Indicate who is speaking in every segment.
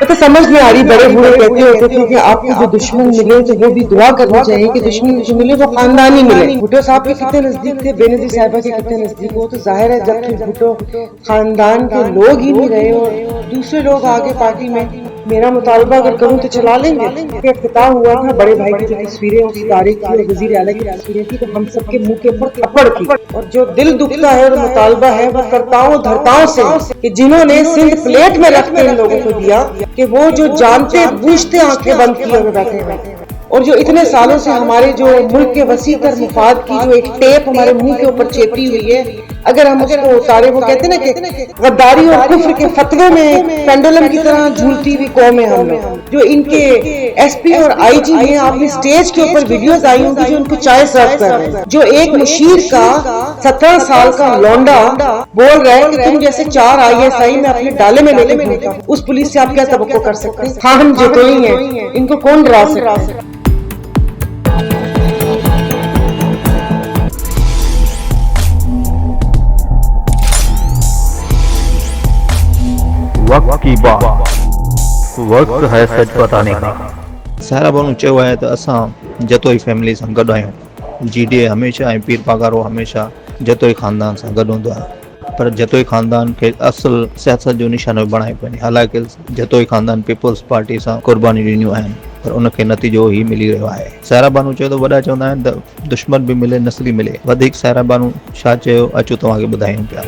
Speaker 1: तो समझ नहीं आ रही, बड़े बूढ़े कहते होते थे कि आपको जो दुश्मन मिले तो वो भी दुआ करनी चाहिए कि दुश्मन जो मिले वो खानदानी मिले। भुट्टो साहब के कितने नजदीक थे, बेनजीर साहिबा के कितने नजदीक हो, तो जाहिर है जब फिर भुट्टो खानदान के लोग ही नहीं रहे और दूसरे लोग आगे पार्टी में, मेरा मुतालबा अगर करूं तो चला लेंगे। इफ्तिताह हुआ था, बड़े भाई की जो तस्वीरें उस इदारे की और वजीर आला की तस्वीरें थी, तो हम सबके मुंह के ऊपर थप्पड़ थी। और जो दिल दुखता है और मुतालबा है वो करताओं धरताओं से कि जिन्होंने सिंध प्लेट में रख के इन लोगों को दिया कि वो जो जानते बूझते आंखें बंद किए हुए बैठे हैं, और जो इतने सालों से हमारे जो मुल्क के वसी तर मुफाद की जो एक टेप हमारे मुंह के ऊपर चेपी हुई है, अगर हम उसको उतारे, वो कहते हैं ना कि गद्दारी और कुफ्र के फतवे में पेंडुलम की तरह झूलती हुई कौम है हम लोग। जो इनके एसपी और आईजी हैं, आपने स्टेज के ऊपर वीडियोस आई होंगी जो उनको चाय सर्व कर रहे हैं, जो एक मुशीर का 17 साल का लौंडा बोल रहा है कि तुम जैसे 4 ISI मैं अपने डाले में लेके घूमता हूँ, उस पुलिस से आप क्या तवक्को कर सकते हैं? हाँ, हम जतोई हैं, इनको कौन डरा सकता है?
Speaker 2: वक्त की बात, वक्त है सच बताने का।
Speaker 3: सारा बानू चयो आहे त असां जतोई फैमिली सां गॾु आहियूं। GDA हमेशह ऐं पीर पागारो हमेशह जतोई ख़ानदान सां गॾु हूंदो आहे, पर जतोई ख़ानदान खे असुल सियासत जो निशानो बणाए पवंदी। हालांकि जतोई ख़ानदान पीपल्स पार्टी सां क़ुर्बानी ॾिनियूं आहिनि, पर उनखे नतीजो ही मिली रहियो आहे। सायरा बानू चयो त वॾा चवंदा आहिनि त दुश्मन बि मिले नस्ली मिले। वधीक सायरा बानू छा चयो अचो तव्हांखे ॿुधायूं पिया।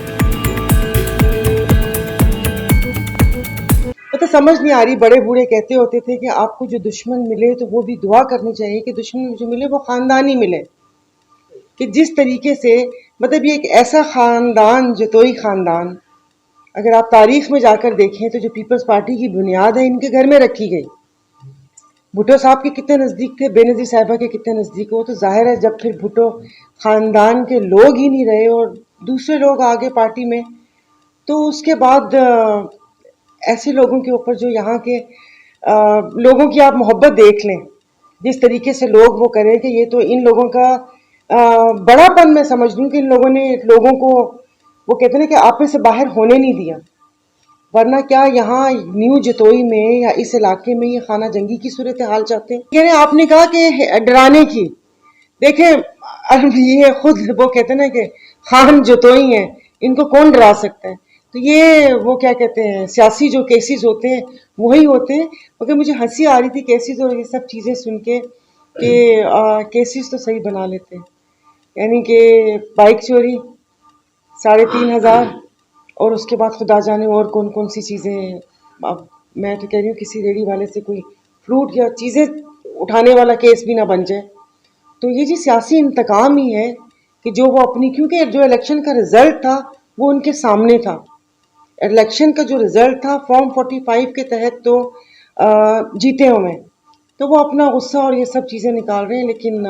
Speaker 1: तो समझ नहीं आ रही, बड़े बूढ़े कहते होते थे कि आपको जो दुश्मन मिले तो वो भी दुआ करनी चाहिए कि दुश्मन जो मिले वो खानदानी मिले। कि जिस तरीके से, मतलब ये एक ऐसा खानदान, जतोई खानदान, अगर आप तारीख में जाकर देखें तो जो पीपल्स पार्टी की बुनियाद है इनके घर में रखी गई। भुट्टो साहब के कितने नजदीक थे, बेनजीर साहिबा के कितने नजदीक हो, तो जाहिर है जब फिर भुट्टो खानदान के लोग ही नहीं रहे और दूसरे लोग आगे पार्टी में, तो उसके बाद ऐसे लोगों के ऊपर जो यहाँ के लोगों की आप मोहब्बत देख लें, जिस तरीके से लोग वो करें कि ये तो इन लोगों का बड़ापन मैं समझ लूँ कि इन लोगों ने लोगों को, वो कहते हैं कि आपे से बाहर होने नहीं दिया। वरना क्या यहाँ न्यू जतोई में या इस इलाके में ये खाना जंगी की सूरत हाल चाहते हैं? यानी आपने कहा कि डराने की, देखें ये खुद वो कहते हैं ना कि खान जतोई हैं, इनको कौन डरा सकता है? तो ये वो क्या कहते हैं, सियासी जो केसेस होते हैं वही होते हैं। मगर मुझे हंसी आ रही थी केसेस और ये सब चीज़ें सुन के कि केसेस तो सही बना लेते हैं। यानी कि बाइक चोरी 3,500 और उसके बाद खुदा जाने और कौन कौन सी चीज़ें। अब मैं तो कह रही हूँ किसी रेडी वाले से कोई फ्रूट या चीज़ें उठाने वाला केस भी ना बन जाए। तो ये जी सियासी इंतकाम ही है कि जो वो अपनी, क्योंकि जो इलेक्शन का रिजल्ट था वो उनके सामने था। इलेक्शन का जो रिजल्ट था फॉर्म 45 के तहत तो जीते हुए, तो वो अपना गुस्सा और ये सब चीज़ें निकाल रहे हैं। लेकिन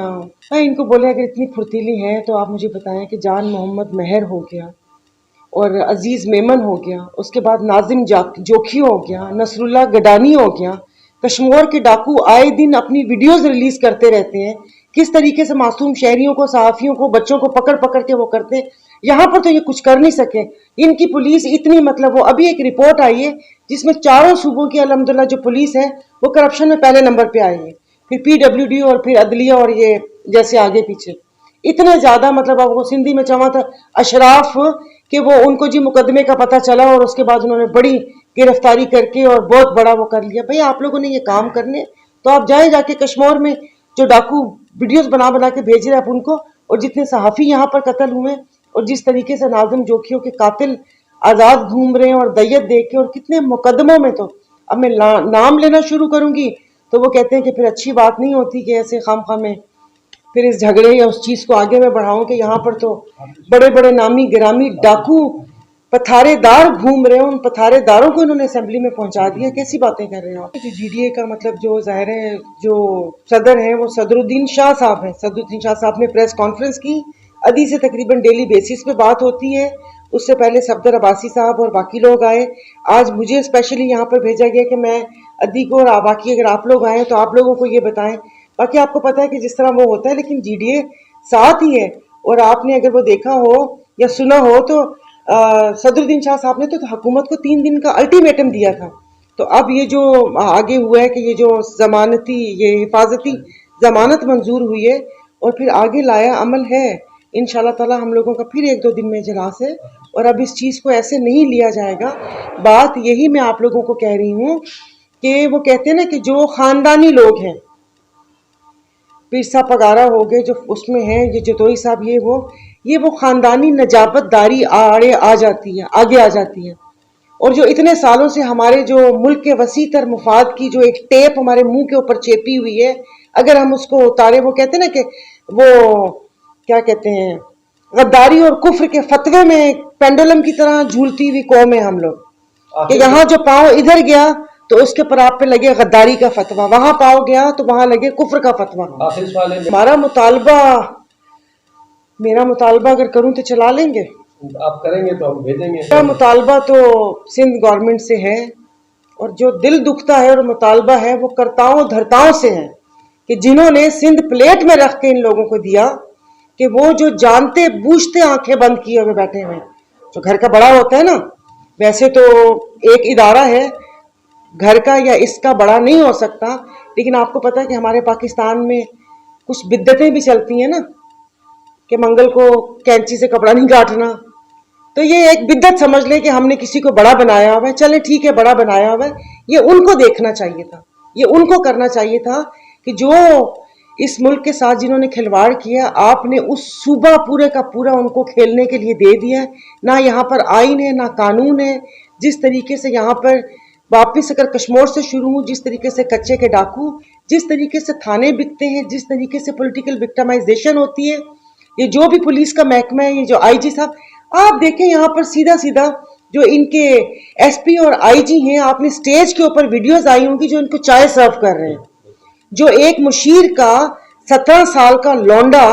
Speaker 1: मैं इनको बोले अगर इतनी फुर्तीली हैं तो आप मुझे बताएं कि जान मोहम्मद महर हो गया और अजीज़ मेमन हो गया, उसके बाद नाजिम जोखी हो गया, नसरुल्लाह गडानी हो गया, कश्मीर के डाकू आए दिन अपनी वीडियोस रिलीज करते रहते हैं, किस तरीके से मासूम शहरियों को, सहाफ़ियों को, बच्चों को पकड़ पकड़ के वो करते हैं। यहाँ पर तो ये कुछ कर नहीं सके। इनकी पुलिस इतनी, मतलब वो अभी एक रिपोर्ट आई है जिसमें चारों सूबों की अल्हम्दुलिल्लाह जो पुलिस है वो करप्शन में पहले नंबर पे आई है, फिर PWD और फिर अदलिया और ये जैसे आगे पीछे इतने ज्यादा, मतलब अब वो सिंधी में चवा था अशराफ कि वो उनको जी मुकदमे का पता चला और उसके बाद उन्होंने बड़ी गिरफ्तारी करके और बहुत बड़ा वो कर लिया। भाई आप लोगों ने ये काम करने तो आप जाए जाके कश्मीर में जो डाकू वीडियोस बना बना के भेज रहे हैं आप उनको, और जितने सहाफ़ी यहाँ पर कत्ल हुए और जिस तरीके से नाजिम जोखियों के कातिल आज़ाद घूम रहे हैं और दैयत देख के, और कितने मुकदमों में, तो अब मैं नाम लेना शुरू करूंगी तो वो कहते हैं कि फिर अच्छी बात नहीं होती कि ऐसे खामखा में फिर इस झगड़े या उस चीज़ को आगे मैं बढ़ाऊं कि यहाँ पर तो बड़े बड़े नामी गिरामी डाकू पथारेदार घूम रहे हैं, उन पथारेदारों को इन्होंने असेंबली में पहुंचा दिया। कैसी बातें कर रहे हैं आप? जो GDA का मतलब जो जाहिर है जो सदर है वो सदरुद्दीन शाह साहब हैं। सदरुद्दीन शाह साहब ने प्रेस कॉन्फ्रेंस की, अदी से तकरीबन डेली बेसिस पे बात होती है। उससे पहले सफदर अब्बासी साहब और बाकी लोग आए। आज मुझे स्पेशली यहाँ पर भेजा गया कि मैं अदी को और बाकी अगर आप लोग आए तो आप लोगों को ये बताएं। बाकी आपको पता है कि जिस तरह वो होता है, लेकिन GDA साथ ही है। और आपने अगर वो देखा हो या सुना हो तो सदरुद्दीन शाह साहब ने तो हुकूमत को 3 दिन का अल्टीमेटम दिया था तो अब ये जो आगे हुआ है कि ये जो ये हिफाजती जमानत मंजूर हुई है और फिर आगे लाया अमल है, इंशाल्लाह ताला हम लोगों का फिर 1-2 दिन में इजलास है और अब इस चीज़ को ऐसे नहीं लिया जाएगा। बात यही मैं आप लोगों को कह रही हूँ कि वो कहते हैं ना कि जो खानदानी लोग हैं, पीर साहब पगारा हो गए जो उसमें हैं, ये जतोई साहब, ये वो खानदानी नजाबतदारी आड़े आ जाती है, आगे आ जाती है। और जो इतने सालों से हमारे जो मुल्क के वसी तर मुफाद की जो एक टेप हमारे मुंह के ऊपर चेपी हुई है, अगर हम उसको उतारे, वो कहते हैं ना कि वो क्या कहते हैं, गद्दारी और कुफ्र के फतवे में पेंडुलम की तरह झूलती हुई कौम है हम लोग। कि यहाँ जो पाँव इधर गया तो उसके पर आप पे लगे गद्दारी का फतवा, वहां पाँव गया तो वहां लगे कुफ्र का फतवा। मेरा मुतालबा अगर करूं तो चला लेंगे,
Speaker 4: आप करेंगे तो हम भेजेंगे।
Speaker 1: मेरा मुतालबा तो सिंध गवर्नमेंट से है और जो दिल दुखता है और मुतालबा है वो कर्ताओं धर्ताओं से है कि जिन्होंने सिंध प्लेट में रख के इन लोगों को दिया, कि वो जो जानते बूझते आंखें बंद किए हुए बैठे हुए, जो घर का बड़ा होता है ना, वैसे तो एक इदारा है घर का या इसका बड़ा नहीं हो सकता, लेकिन आपको पता है कि हमारे पाकिस्तान में कुछ बिद्दतें भी चलती हैं ना, कि मंगल को कैंची से कपड़ा नहीं काटना, तो ये एक बिद्दत समझ ले कि हमने किसी को बड़ा बनाया हुआ है। चले ठीक है, बड़ा बनाया हुआ है, ये उनको देखना चाहिए था, ये उनको करना चाहिए था कि जो इस मुल्क के साथ जिन्होंने खिलवाड़ किया, आपने उस सूबा पूरे का पूरा उनको खेलने के लिए दे दिया। ना यहाँ पर आइन है ना कानून है। जिस तरीके से यहाँ पर वापिस अगर कश्मीर से शुरू हूँ, जिस तरीके से कच्चे के डाकू, जिस तरीके से थाने बिकते हैं, जिस तरीके से पॉलिटिकल विक्टिमाइजेशन होती है, ये जो भी पुलिस का महकमा है, ये जो आईजी साहब, आप देखें यहाँ पर सीधा सीधा जो इनके एसपी और आईजी हैं, आपने स्टेज के ऊपर वीडियोस आई होंगी जो इनको चाय सर्व कर रहे हैं, जो एक मुशीर का 17 साल का लौंडा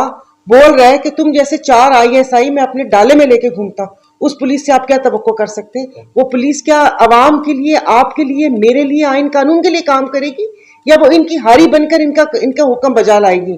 Speaker 1: बोल रहा है कि तुम जैसे 4 ISI मैं अपने डाले में लेके घूमता, उस पुलिस से आप क्या तवक्को कर सकते हैं? वो पुलिस क्या अवाम के लिए, आपके लिए, मेरे लिए, आइन कानून के लिए काम करेगी, या वो इनकी हारी बनकर इनका हुक्म बजा लाएगी?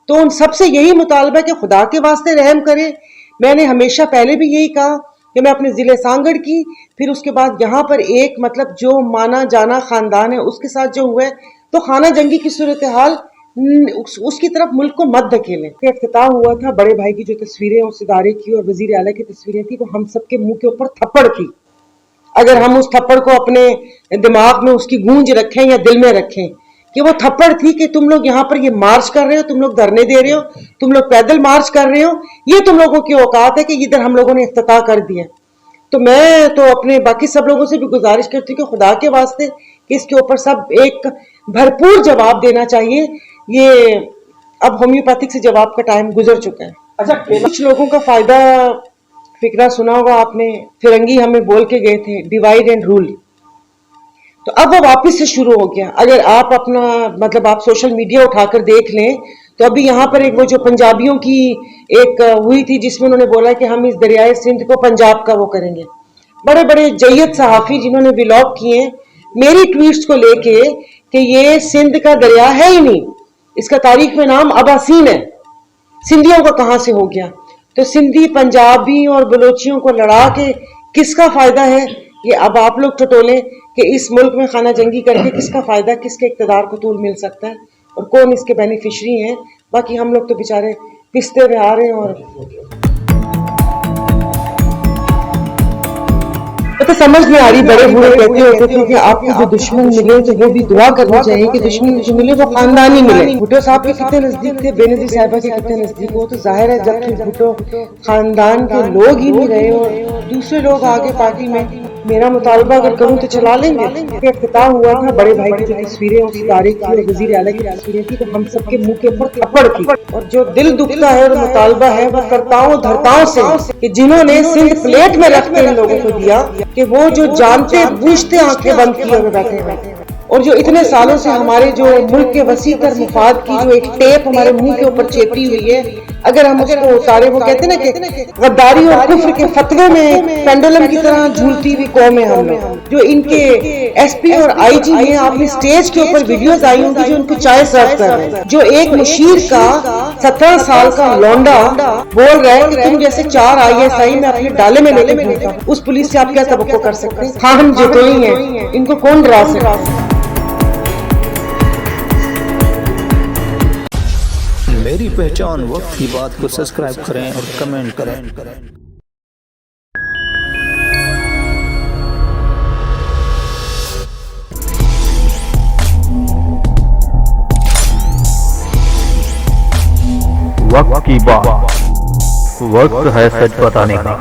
Speaker 1: तो उन सबसे यही मुतालबा कि खुदा के वास्ते रहम करें। मैंने हमेशा पहले भी यही कहा कि मैं अपने ज़िले सांगड़ की, फिर उसके बाद यहाँ पर एक मतलब जो माना जाना ख़ानदान है उसके साथ जो हुआ है, तो खाना जंगी की सूरत हाल उसकी तरफ मुल्क को मत धकेलें। इफ्तिताह हुआ था, बड़े भाई की जो तस्वीरें उस इदारे की और वज़ीर आला की तस्वीरें थी, वो हम सबके मुंह के ऊपर थप्पड़ थी। अगर हम उस थप्पड़ को अपने दिमाग में उसकी गूंज रखें या दिल में रखें कि वो थप्पड़ थी कि तुम लोग यहाँ पर ये मार्च कर रहे हो, तुम लोग धरने दे रहे हो, तुम लोग पैदल मार्च कर रहे हो, ये तुम लोगों की औकात है कि इधर हम लोगों ने इफ्तिताह कर दिया। तो मैं तो अपने बाकी सब लोगों से भी गुजारिश करती हूँ कि खुदा के वास्ते कि इसके ऊपर सब एक भरपूर जवाब देना चाहिए। ये अब होम्योपैथिक से जवाब का टाइम गुजर चुका है।
Speaker 4: अच्छा,
Speaker 1: कुछ लोगों का फायदा फिक्रा सुना होगा आपने, फिरंगी हमें बोल के गए थे डिवाइड एंड रूल, तो अब वो वापस से शुरू हो गया। अगर आप अपना मतलब आप सोशल मीडिया उठाकर देख लें तो अभी यहाँ पर एक वो जो पंजाबियों की एक हुई थी जिसमें उन्होंने बोला कि हम इस दरियाए सिंध को पंजाब का वो करेंगे। बड़े बड़े जय्यद सहाफ़ी जिन्होंने व्लॉग किए मेरी ट्वीट्स को लेके कि ये सिंध का दरिया है ही नहीं, इसका तारीख में नाम अबासीन है, सिंधियों का कहाँ से हो गया? तो सिंधी पंजाबी और बलोचियों को लड़ा के किसका फायदा है? ये अब आप लोग टटोलें कि इस मुल्क में खाना जंगी करके किसका फायदा, किसके इक़्तिदार को तूल मिल सकता है और कौन इसके बेनिफिशरी हैं। बाकी हम लोग तो बेचारे पिसते हुए आ रहे हैं। और तो समझ में आ रही, बड़े बूढ़े कहते होते थे कि आपको जो दुश्मन मिले तो वो भी दुआ करनी चाहिए कि दुश्मन जो मिले वो खानदानी मिले। भुट्टो साहब के कितने नजदीक थे, बेनजीर साहिबा के कितने नजदीक हो, तो जाहिर है जब तक भुट्टो खानदान के लोग ही नहीं रहे और दूसरे लोग आगे पार्टी में, मेरा मुतालबा अगर करूं तो चला लेंगे। इफ्तिताह हुआ था, बड़े भाई की जो तस्वीरें उस इदारे की और वज़ीर आला की तस्वीरें थी, तो हम सबके मुंह के ऊपर थप्पड़ थी। और जो दिल दुखता है और मुतालबा है वो कर्ताओं धर्ताओं से कि जिन्होंने सिंध प्लेट में रख के इन लोगों को दिया, कि वो जो जानते बूझते आंखें बंद किए हुए बैठे हैं। और जो इतने सालों से हमारे जो मुल्क के वसी तर मुफाद की जो एक टेप हमारे मुंह के ऊपर चेपी हुई है, अगर हम उसको उतारे, वो कहते हैं ना कि गद्दारी और कुफ्र के फतवे में पेंडुलम की तरह झूलती हुई कौम है हम लोग। जो इनके एसपी और आईजी हैं, आपने स्टेज के ऊपर वीडियोस आई होंगी जो उनको चाय सर्व कर रहे हैं। जो एक मुशीर का 17 साल का लौंडा बोल रहा है कि तुम जैसे 4 ISI में अपने डाले में लेके घूमता, उस पुलिस से आप क्या तवक्को कर सकते हैं? हाँ, हम जतोई हैं, इनको कौन डरा सकता है?
Speaker 3: मेरी पहचान वक्त की बात को सब्सक्राइब करें और कमेंट करें।
Speaker 2: वक्त की बात, वक्त है सच बताने का।